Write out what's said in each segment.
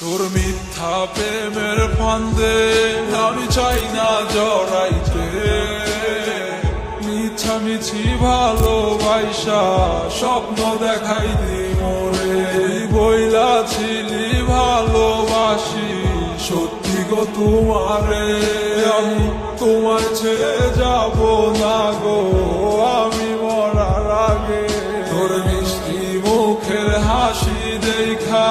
তোর মিথ্যা প্রেমের ফান্দে আমি চাই না জড়াইতে, মিছামিছি ভালোবাসা স্বপ্ন দেখাই দি মোরে। বইলা ছিলি ভালোবাসি সত্যি গো তোমারে, আমি তোমায় ছেড়ে যাব না গো আমি মরার আগে। তোর মিষ্টি মুখের হাসি দেখা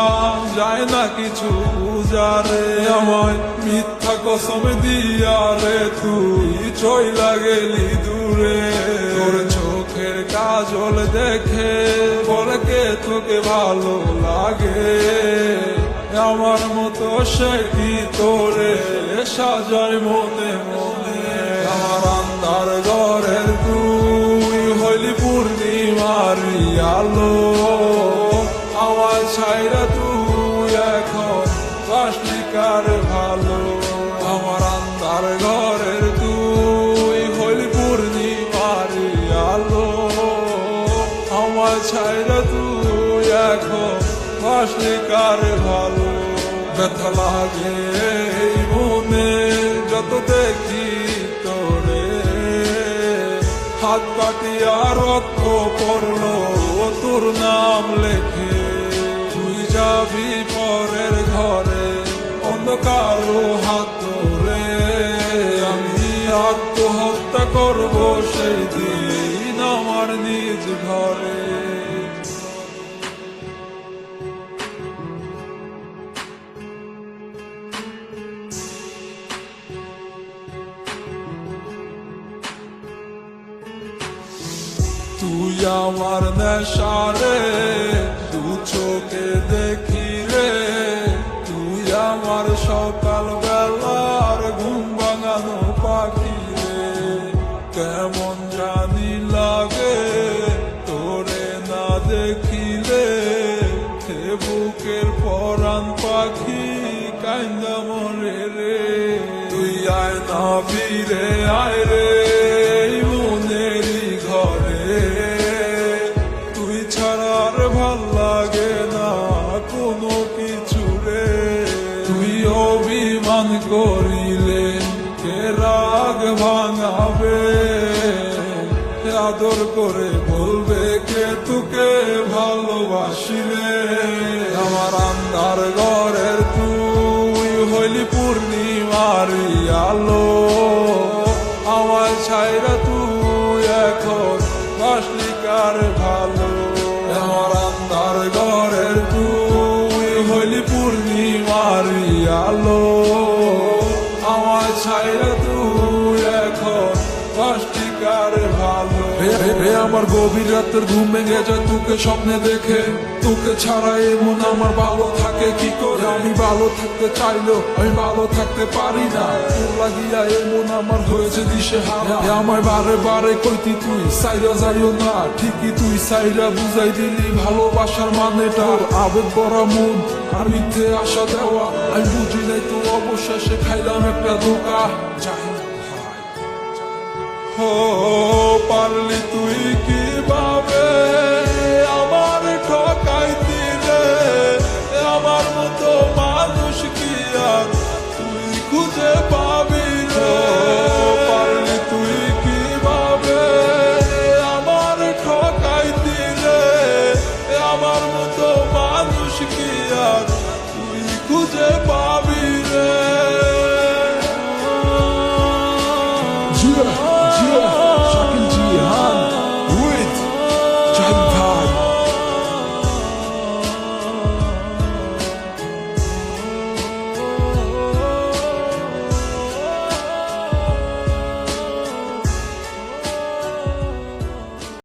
যায় না কিছু বুঝারে, আমায় মিথ্যা কসম দিয়া রে তুই চইলা গেলি দূরে। তোর চোখের কাজল দেখে বলে কে তোকে ভালো লাগে, আমার মতো সে কি তোরে সাজায় মনে মনে। আমার আন্ধার ঘরের তুই হইলি পূর্ণিমারি আলো, আমার ছাইরা তুই এখন বাসলি কার ভালো। আমার আন্ধার ঘরের তুই হইলি পূর্ণিমারি আলো, আমার ছাইরা তুই এখন বাসলি কার ভালো। ব্যথা লাগে এই মনে যত দেখি তোরে, হাত কাটিয়া রক্ত পড়লো তোর নাম লেখে। তুই যাবি পরের ঘরে অন্ধকার হাত ধরে, আমি আত্মহত্যা করবো সেই দিন আমার নিজ ঘরে। তুই আমার নেশারে দু চোখে দেখি রে, তুই আমার সকাল বেলার ঘুম ভাঙানো পাখি রে। কেমন জানি লাগে তোরে না দেখিলে, হে বুকের পরাণ পাখি কান্দা মরে রে। তুই আয় না ফিরে আয় রে মনেরই ঘরে, তুই ছাড়ার ভাল লাগে না কোনো কিছু রে। তুই অভিমান করিলে কে রাগ ভাঙাবে, আদর করে বলবে কে তোকে ভালোবাসিলে। আমার আন্ধার ঘরের তুই হইলি পূর্ণিমারি আলো, আমার ছাইরা তুই এখন বাসলি কার ভালো। আমার আন্ধার ঘরের তুই হইলি পূর্ণিমারি আলো, আমার ছাইরা তুই এখন বাসলি কার ভালো। আমার গভীর রাতের ঘুম ভেঙে যায় তোকে স্বপ্নে দেখে, তোকে ছাড়া এমন আমার ভালো থাকে কি করে। আমি ভালো থাকতে চাইলেও আমি ভালো থাকতে পারি না, তোর লাগিয়া এমন আমার হয়েছে দিশে হারা। আমায় বারে বারে কইতি তুই সাইরা যাইও না, ঠিকই তুই সাইরা বুঝাই দিলি ভালোবাসার মানেটা। আবেগ ভরা মন আর মিথ্যে আশা দেওয়া, আমি বুঝি নাই তো অবশেষে খাইলাম একটা ধোকা। ও পারলি তুই কিভাবে আমার ঠকাইতি রে, আমার মতো মানুষ কি আর তুই খুঁজে পাবি রে। পারলি তুই কিভাবে আমার ঠকাইতি রে, আমার মতো মানুষ কি আর তুই খুঁজে পাবি রে।